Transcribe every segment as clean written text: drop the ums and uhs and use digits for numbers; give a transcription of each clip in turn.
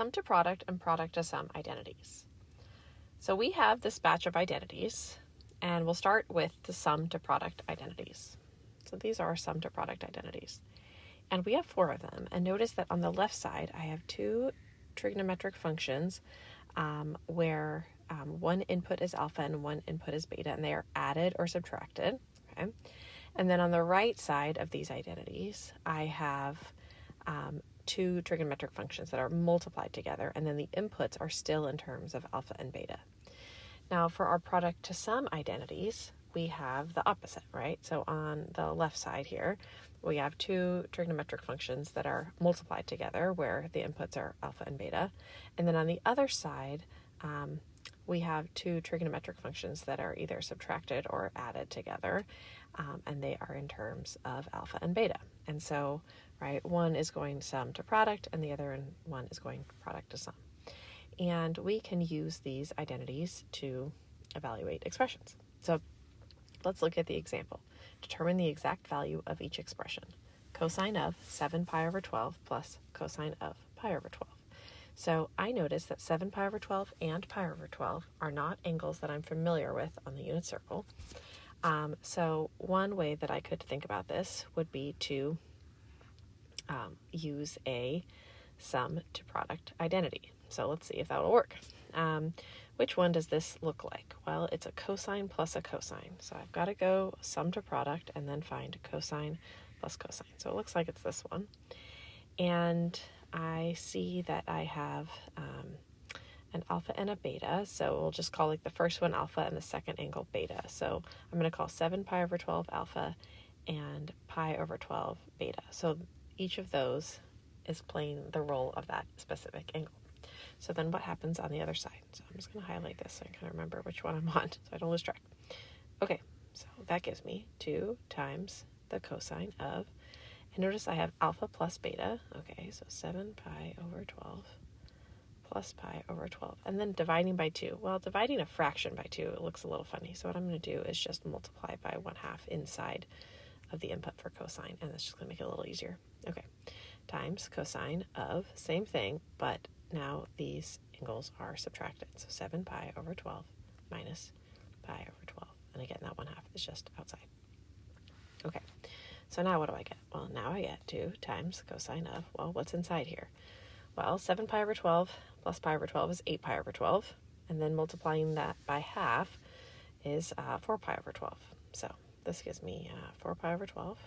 sum to product and product to sum identities. So we have this batch of identities, and we'll start with the sum to product identities. So these are our sum to product identities. And we have 4 of them. And notice that on the left side, I have 2 trigonometric functions where one input is alpha and one input is beta, and they are added or subtracted. Okay. And then on the right side of these identities, I have 2 trigonometric functions that are multiplied together, and then the inputs are still in terms of alpha and beta. Now, for our product to sum identities, we have the opposite, right? So on the left side here, we have 2 trigonometric functions that are multiplied together where the inputs are alpha and beta. And then on the other side, we have 2 trigonometric functions that are either subtracted or added together, and they are in terms of alpha and beta. And so, right, one is going sum to product and the other one is going product to sum. And we can use these identities to evaluate expressions. So let's look at the example. Determine the exact value of each expression. Cosine of 7 pi over 12 plus cosine of pi over 12. So I notice that 7 pi over 12 and pi over 12 are not angles that I'm familiar with on the unit circle. So one way that I could think about this would be to use a sum to product identity. So let's see if that will work. Which one does this look like? Well, it's a cosine plus a cosine. So I've got to go sum to product and then find cosine plus cosine. So it looks like it's this one. And I see that I have an alpha and a beta. So we'll just call like the first one alpha and the second angle beta. So I'm going to call 7 pi over 12 alpha and pi over 12 beta. So each of those is playing the role of that specific angle. So then what happens on the other side? So I'm just going to highlight this so I can remember which one I'm on so I don't lose track. Okay, so that gives me 2 times the cosine of, and notice I have alpha plus beta. Okay, so 7 pi over 12 plus pi over 12. And then dividing by 2. Well, dividing a fraction by 2, it looks a little funny. So what I'm going to do is just multiply by 1/2 inside of the input for cosine, and that's just going to make it a little easier. Okay, times cosine of, same thing, but now these angles are subtracted. So 7 pi over 12 minus pi over 12. And again, that 1/2 is just outside. Okay, so now what do I get? Well, now I get 2 times cosine of, well, what's inside here? Well, 7 pi over 12 plus pi over 12 is 8 pi over 12. And then multiplying that by half is 4 pi over 12. So this gives me 4 pi over 12.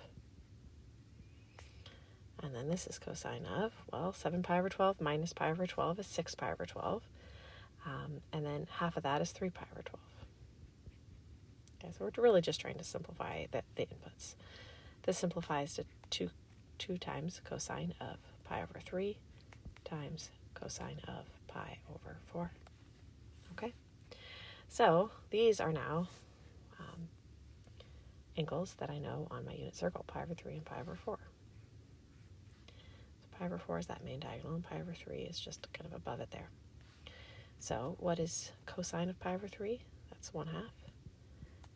And then this is cosine of, well, 7 pi over 12 minus pi over 12 is 6 pi over 12. And then half of that is 3 pi over 12. Okay, so we're really just trying to simplify the inputs. This simplifies to 2 times cosine of pi over 3 times cosine of pi over 4. Okay, so these are now angles that I know on my unit circle, pi over 3 and pi over 4. Pi over 4 is that main diagonal, and pi over 3 is just kind of above it there. So what is cosine of pi over 3? That's 1/2.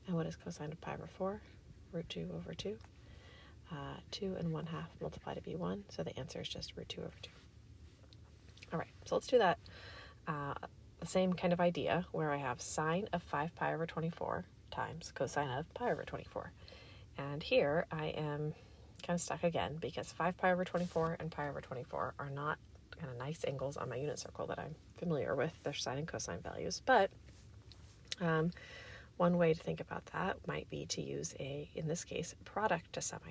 And what is cosine of pi over 4? Root 2 over 2. 2 and 1/2 multiply to be 1, so the answer is just root 2 over 2. All right, so let's do that. The same kind of idea where I have sine of 5 pi over 24 times cosine of pi over 24. And here I am kind of stuck again because 5 pi over 24 and pi over 24 are not kind of nice angles on my unit circle that I'm familiar with. They're sine and cosine values, but one way to think about that might be to use in this case, product to sum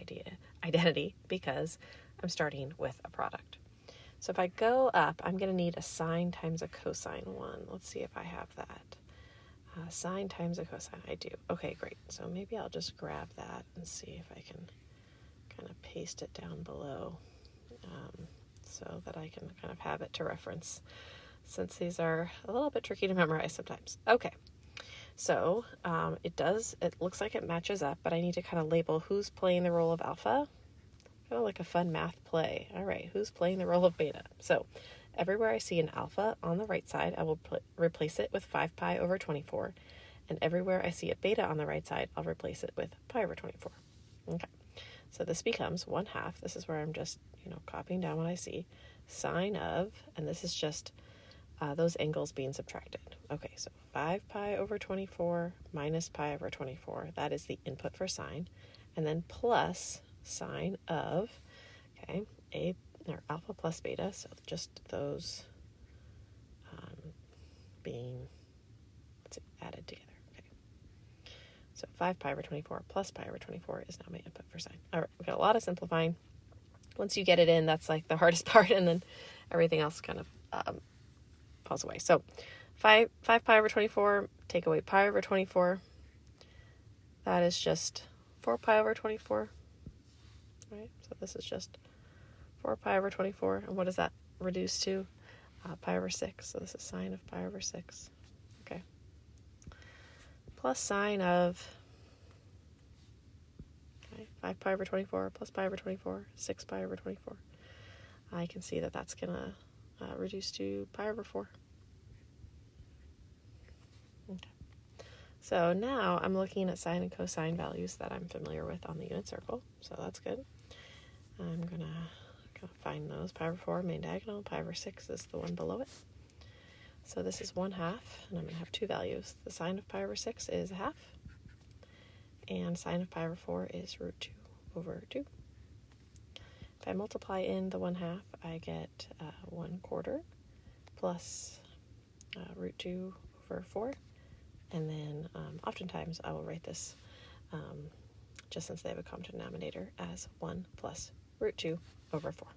identity, because I'm starting with a product. So if I go up, I'm going to need a sine times a cosine one. Let's see if I have that. Sine times a cosine, I do. Okay, great. So maybe I'll just grab that and see if I can kind of paste it down below so that I can kind of have it to reference, since these are a little bit tricky to memorize sometimes. Okay, so it looks like it matches up, but I need to kind of label who's playing the role of alpha. Kind of like a fun math play. All right, who's playing the role of beta? So everywhere I see an alpha on the right side, I will replace it with 5 pi over 24. And everywhere I see a beta on the right side, I'll replace it with pi over 24. Okay, so this becomes 1/2. This is where I'm just, copying down what I see. sine of, and this is just those angles being subtracted. Okay, so 5 pi over 24 minus pi over 24. That is the input for sine. And then plus sine of, okay, alpha plus beta, so just those being added together. Okay, so 5 pi over 24 plus pi over 24 is now my input for sine. All right, we've got a lot of simplifying. Once you get it in, that's like the hardest part, and then everything else kind of falls away. So 5 pi over 24, take away pi over 24. That is just 4 pi over 24. Right? So this is just 4 pi over 24. And what does that reduce to? Pi over 6. So this is sine of pi over 6. Okay. Plus sine of 5 pi over 24 plus pi over 24, 6 pi over 24. I can see that that's going to reduce to pi over 4. Okay. So now I'm looking at sine and cosine values that I'm familiar with on the unit circle. So that's good. I'm going to find those. Pi over 4, main diagonal. Pi over 6 is the one below it. So this is 1/2, and I'm going to have two values. The sine of pi over 6 is 1/2, and sine of pi over 4 is root 2 over 2. If I multiply in the 1/2, I get 1/4 plus root 2 over 4. And then oftentimes I will write this, just since they have a common denominator, as 1 plus root 2 over 4.